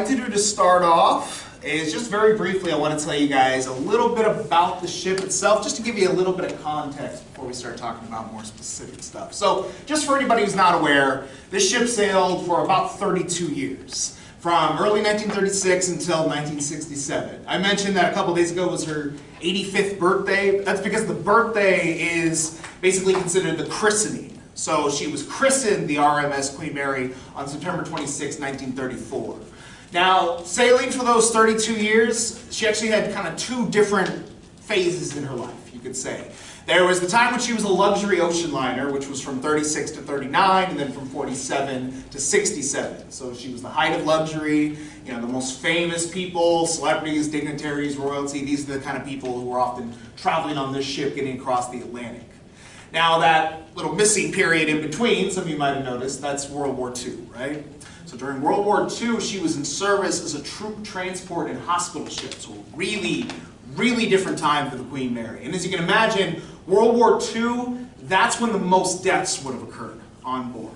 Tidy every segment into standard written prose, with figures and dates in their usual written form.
to do to start off is just very briefly, I want to tell you guys a little bit about the ship itself, just to give you a little bit of context before we start talking about more specific stuff. So, just for anybody who's not aware, this ship sailed for about 32 years, from early 1936 until 1967. I mentioned that a couple days ago was her 85th birthday. That's because the birthday is basically considered the christening. So she was christened the RMS Queen Mary on September 26, 1934. Now, sailing for those 32 years, she actually had kind of two different phases in her life, you could say. There was the time when she was a luxury ocean liner, which was from 36 to 39, and then from 47 to 67. So she was the height of luxury, you know, the most famous people, celebrities, dignitaries, royalty. These are the kind of people who were often traveling on this ship, getting across the Atlantic. Now, that little missing period in between, some of you might have noticed, that's World War II, right? So during World War II, she was in service as a troop transport and hospital ship. So really different time for the Queen Mary. And as you can imagine, World War II, that's when the most deaths would have occurred on board.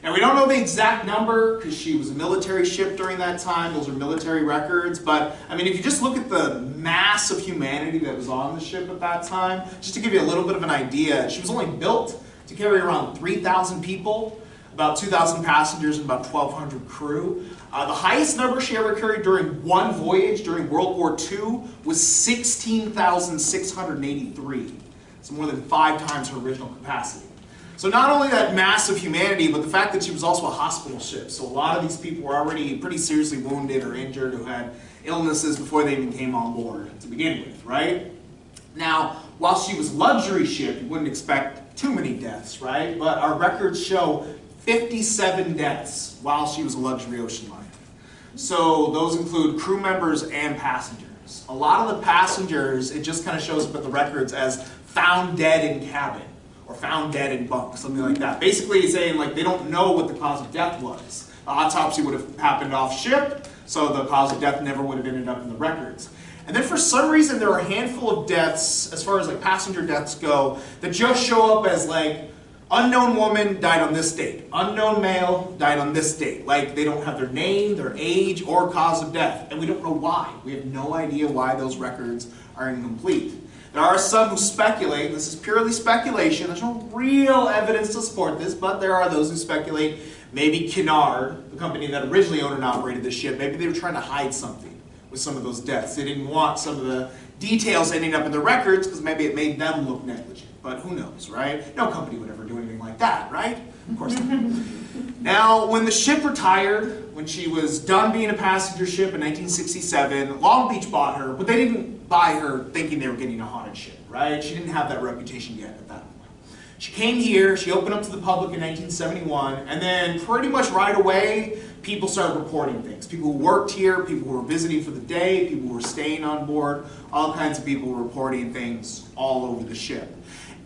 Now, we don't know the exact number because she was a military ship during that time. Those are military records. But, I mean, if you just look at the mass of humanity that was on the ship at that time, just to give you a little bit of an idea, she was only built to carry around 3,000 people, about 2,000 passengers, and about 1,200 crew. The highest number she ever carried during one voyage during World War II was 16,683. So more than 5 times her original capacity. So not only that massive humanity, but the fact that she was also a hospital ship. So a lot of these people were already pretty seriously wounded or injured, who had illnesses before they even came on board to begin with, right? Now, while she was a luxury ship, you wouldn't expect too many deaths, right? But our records show 57 deaths while she was a luxury ocean liner. So those include crew members and passengers. A lot of the passengers, it just kind of shows up at the records as found dead in cabin or found dead in bunk, something like that. Basically saying like they don't know what the cause of death was. The autopsy would have happened off ship, so the cause of death never would have ended up in the records. And then for some reason there are a handful of deaths, as far as like passenger deaths go, that just show up as like unknown woman died on this date. Unknown male died on this date. Like they don't have their name, their age, or cause of death. And we don't know why. We have no idea why those records are incomplete. There are some who speculate, and this is purely speculation, there's no real evidence to support this, but there are those who speculate maybe Cunard, the company that originally owned and operated this ship, maybe they were trying to hide something with some of those deaths. They didn't want some of the details ending up in the records because maybe it made them look negligent. But who knows, right? No company would ever do anything like that, right? Of course not. Now, when the ship retired, when she was done being a passenger ship in 1967, Long Beach bought her, but they didn't buy her thinking they were getting a haunted ship, right? She didn't have that reputation yet at that point. She came here, she opened up to the public in 1971, and then pretty much right away, people started reporting things. People who worked here, people who were visiting for the day, people who were staying on board, all kinds of people were reporting things all over the ship.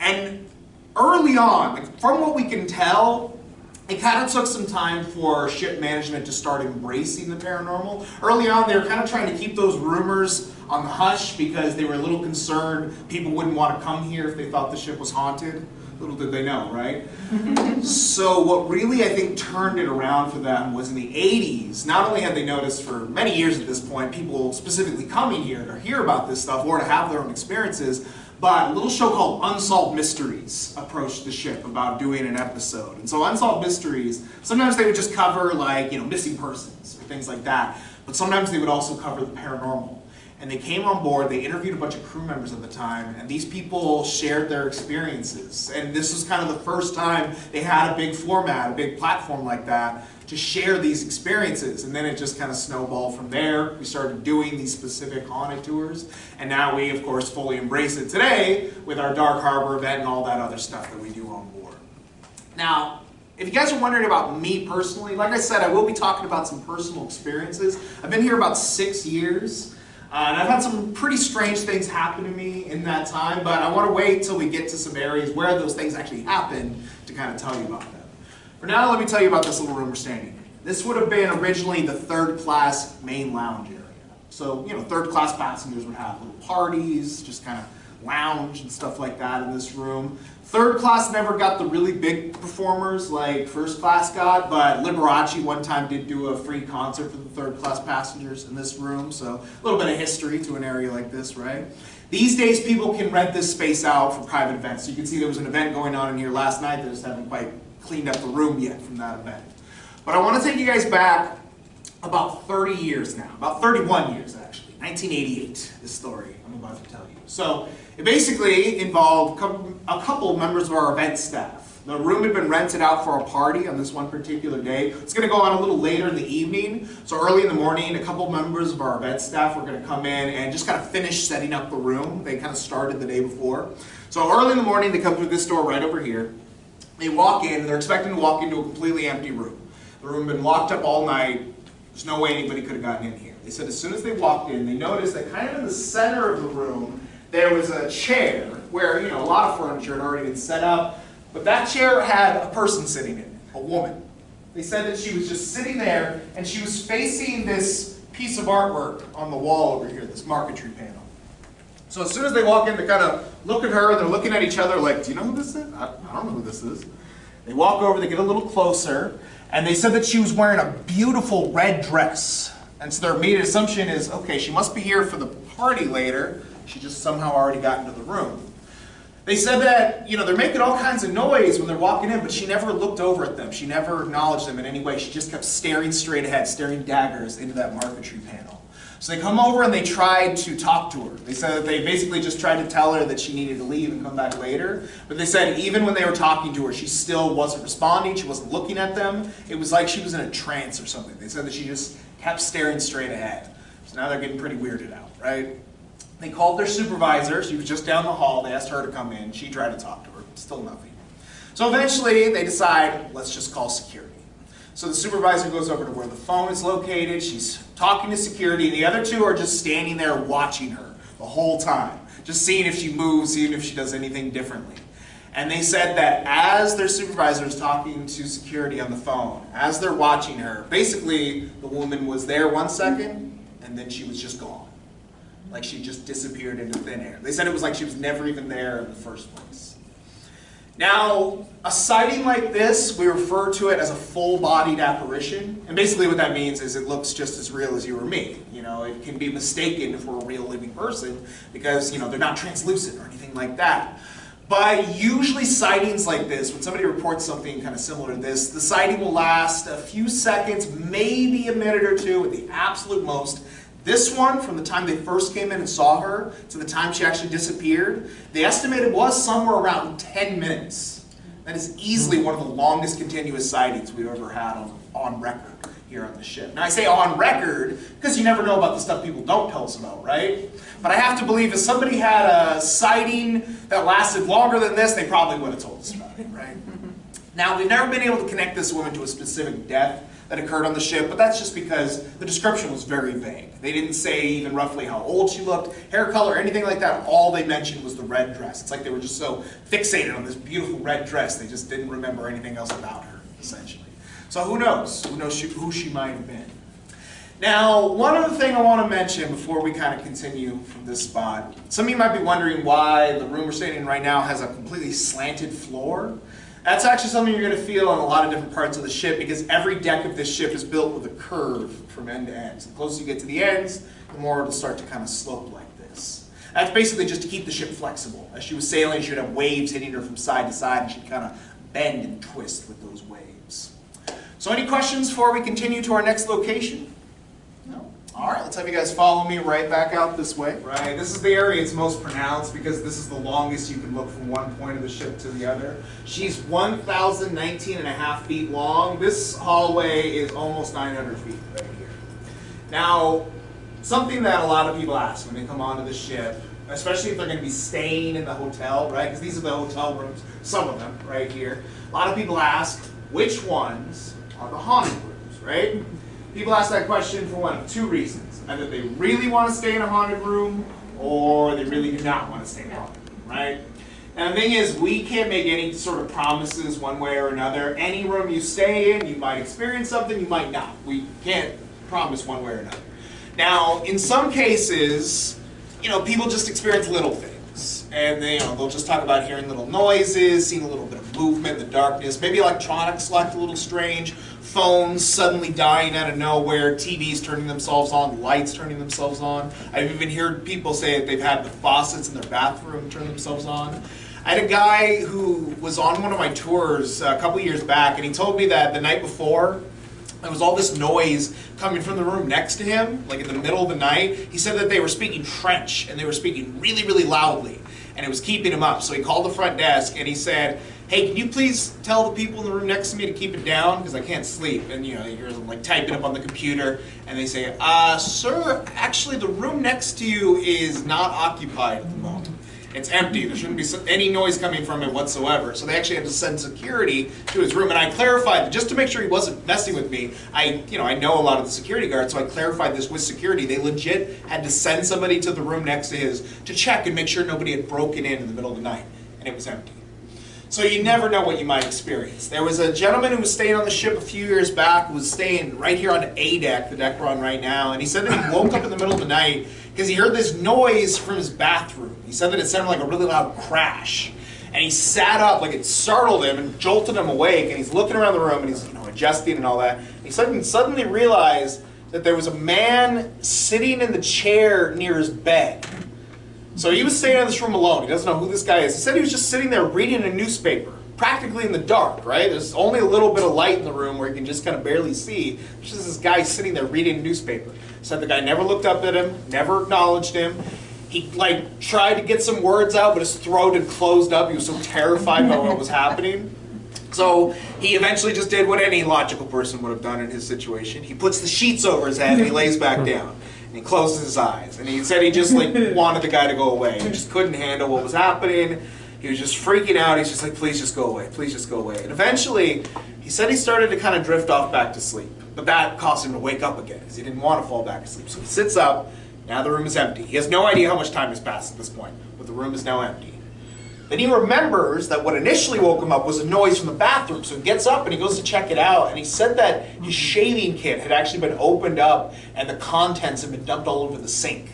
And early on, like from what we can tell, it kind of took some time for ship management to start embracing the paranormal. Early on, they were kind of trying to keep those rumors on the hush because they were a little concerned people wouldn't want to come here if they thought the ship was haunted. Little did they know, right? So what really, I think, turned it around for them was in the 80s. Not only had they noticed for many years at this point, people specifically coming here to hear about this stuff or to have their own experiences, but a little show called Unsolved Mysteries approached the ship about doing an episode. And so Unsolved Mysteries, sometimes they would just cover like, you know, missing persons or things like that. But sometimes they would also cover the paranormal. And they came on board, they interviewed a bunch of crew members at the time, and these people shared their experiences. And this was kind of the first time they had a big format, a big platform like that, to share these experiences. And then it just kind of snowballed from there. We started doing these specific haunted tours, and now we, of course, fully embrace it today with our Dark Harbor event and all that other stuff that we do on board. Now, if you guys are wondering about me personally, like I said, I will be talking about some personal experiences. I've been here about 6 years. And I've had some pretty strange things happen to me in that time, but I want to wait till we get to some areas where those things actually happened to kind of tell you about them. For now, let me tell you about this little room we're standing in. This would have been originally the third-class main lounge area. So, you know, third-class passengers would have little parties, just kind of lounge and stuff like that in this room. Third class never got the really big performers like first class got, but Liberace one time did do a free concert for the third class passengers in this room, so a little bit of history to an area like this, right? These days people can rent this space out for private events. So you can see there was an event going on in here last night. They just haven't quite cleaned up the room yet from that event. But I want to take you guys back about 30 years now, about 31 years actually, 1988, this story I'm about to tell you. So it basically involved a couple of members of our event staff. The room had been rented out for a party on this one particular day. It's going to go on a little later in the evening. So early in the morning, a couple of members of our event staff were going to come in and just kind of finish setting up the room. They kind of started the day before. So early in the morning, they come through this door right over here. They walk in, and they're expecting to walk into a completely empty room. The room had been locked up all night. There's no way anybody could have gotten in here. They said as soon as they walked in, they noticed that kind of in the center of the room, there was a chair where, a lot of furniture had already been set up, but that chair had a person sitting in it, a woman. They said that she was just sitting there, and she was facing this piece of artwork on the wall over here, this marquetry panel. So as soon as they walk in, they kind of look at her, and they're looking at each other like, do you know who this is? I don't know who this is. They walk over, they get a little closer, and they said that she was wearing a beautiful red dress. And so their immediate assumption is, okay, she must be here for the party later. She just somehow already got into the room. They said that, they're making all kinds of noise when they're walking in, but she never looked over at them. She never acknowledged them in any way. She just kept staring straight ahead, staring daggers into that marquetry panel. So they come over and they tried to talk to her. They said that they basically just tried to tell her that she needed to leave and come back later. But they said even when they were talking to her, she still wasn't responding. She wasn't looking at them. It was like she was in a trance or something. They said that she just kept staring straight ahead. So now they're getting pretty weirded out, right? They called their supervisor. She was just down the hall. They asked her to come in. She tried to talk to her. Still nothing. So eventually they decide, let's just call security. So the supervisor goes over to where the phone is located. She's talking to security. The other two are just standing there watching her the whole time, just seeing if she moves, seeing if she does anything differently. And they said that as their supervisor is talking to security on the phone, as they're watching her, basically the woman was there 1 second and then she was just gone. Like she just disappeared into thin air. They said it was like she was never even there in the first place. Now, a sighting like this, we refer to it as a full-bodied apparition. And basically what that means is it looks just as real as you or me. It can be mistaken for a real living person because, they're not translucent or anything like that. But usually sightings like this, when somebody reports something kind of similar to this, the sighting will last a few seconds, maybe a minute or two at the absolute most. This one, from the time they first came in and saw her to the time she actually disappeared, they estimated was somewhere around 10 minutes. That is easily one of the longest continuous sightings we've ever had on record here on the ship. Now I say on record because you never know about the stuff people don't tell us about, right? But I have to believe if somebody had a sighting that lasted longer than this, they probably would have told us about it, right? Now we've never been able to connect this woman to a specific death that occurred on the ship, but that's just because the description was very vague. They didn't say even roughly how old she looked, hair color, anything like that. All they mentioned was the red dress. It's like they were just so fixated on this beautiful red dress, they just didn't remember anything else about her, essentially. So who knows? Who knows who she might have been? Now, one other thing I want to mention before we kind of continue from this spot. Some of you might be wondering why the room we're staying in right now has a completely slanted floor. That's actually something you're going to feel on a lot of different parts of the ship because every deck of this ship is built with a curve from end to end. So the closer you get to the ends, the more it'll start to kind of slope like this. That's basically just to keep the ship flexible. As she was sailing, she would have waves hitting her from side to side, and she'd kind of bend and twist with those waves. So any questions before we continue to our next location? No? All right, let's have you guys follow me right back out this way. Right, this is the area it's most pronounced because this is the longest you can look from one point of the ship to the other. She's 1,019 and a half feet long. This hallway is almost 900 feet right here. Now, something that a lot of people ask when they come onto the ship, especially if they're going to be staying in the hotel, right? Because these are the hotel rooms, some of them right here. A lot of people ask, which ones are the haunted rooms, right? People ask that question for one of two reasons. Either they really want to stay in a haunted room, or they really do not want to stay in a haunted room, right? And the thing is, we can't make any sort of promises one way or another. Any room you stay in, you might experience something, you might not. We can't promise one way or another. Now, in some cases, people just experience little things. And they'll just talk about hearing little noises, seeing a little bit of movement in the darkness, maybe electronics looked a little strange, phones suddenly dying out of nowhere, TVs turning themselves on, lights turning themselves on. I've even heard people say that they've had the faucets in their bathroom turn themselves on. I had a guy who was on one of my tours a couple years back, and he told me that the night before, there was all this noise coming from the room next to him, like in the middle of the night. He said that they were speaking French, and they were speaking really, really loudly, and it was keeping him up. So he called the front desk, and he said, hey, can you please tell the people in the room next to me to keep it down, because I can't sleep. And you hear them like typing up on the computer, and they say, sir, actually the room next to you is not occupied at the moment. It's empty. There shouldn't be any noise coming from it whatsoever. So they actually had to send security to his room. And I clarified that just to make sure he wasn't messing with me. I know a lot of the security guards, so I clarified this with security. They legit had to send somebody to the room next to his to check and make sure nobody had broken in the middle of the night. And it was empty. So you never know what you might experience. There was a gentleman who was staying on the ship a few years back, who was staying right here on A deck, the deck we're on right now, and he said that he woke up in the middle of the night because he heard this noise from his bathroom. He said that it sounded like a really loud crash. And he sat up, like it startled him and jolted him awake, and he's looking around the room and he's adjusting and all that. And he suddenly realized that there was a man sitting in the chair near his bed. So he was staying in this room alone. He doesn't know who this guy is. He said he was just sitting there reading a newspaper, practically in the dark, right? There's only a little bit of light in the room where you can just kind of barely see. There's just this guy sitting there reading a newspaper. Said the guy never looked up at him, never acknowledged him. He tried to get some words out, but his throat had closed up. He was so terrified by what was happening. So he eventually just did what any logical person would have done in his situation. He puts the sheets over his head and he lays back down. And he closes his eyes. And he said he just wanted the guy to go away. He just couldn't handle what was happening. He was just freaking out. He's just like, please just go away. Please just go away. And eventually, he said he started to kind of drift off back to sleep. But that caused him to wake up again because he didn't want to fall back asleep. So he sits up. Now the room is empty. He has no idea how much time has passed at this point, but the room is now empty. Then he remembers that what initially woke him up was a noise from the bathroom. So he gets up and he goes to check it out. And he said that his shaving kit had actually been opened up and the contents had been dumped all over the sink.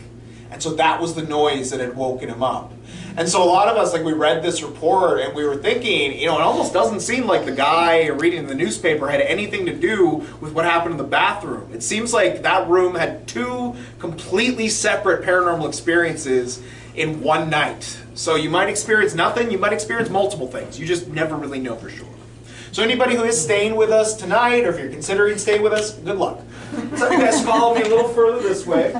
And so that was the noise that had woken him up. And so a lot of us, we read this report and we were thinking, it almost doesn't seem like the guy reading the newspaper had anything to do with what happened in the bathroom. It seems like that room had two completely separate paranormal experiences in one night. So you might experience nothing, you might experience multiple things. You just never really know for sure. So anybody who is staying with us tonight, or if you're considering staying with us, good luck. So you guys follow me a little further this way.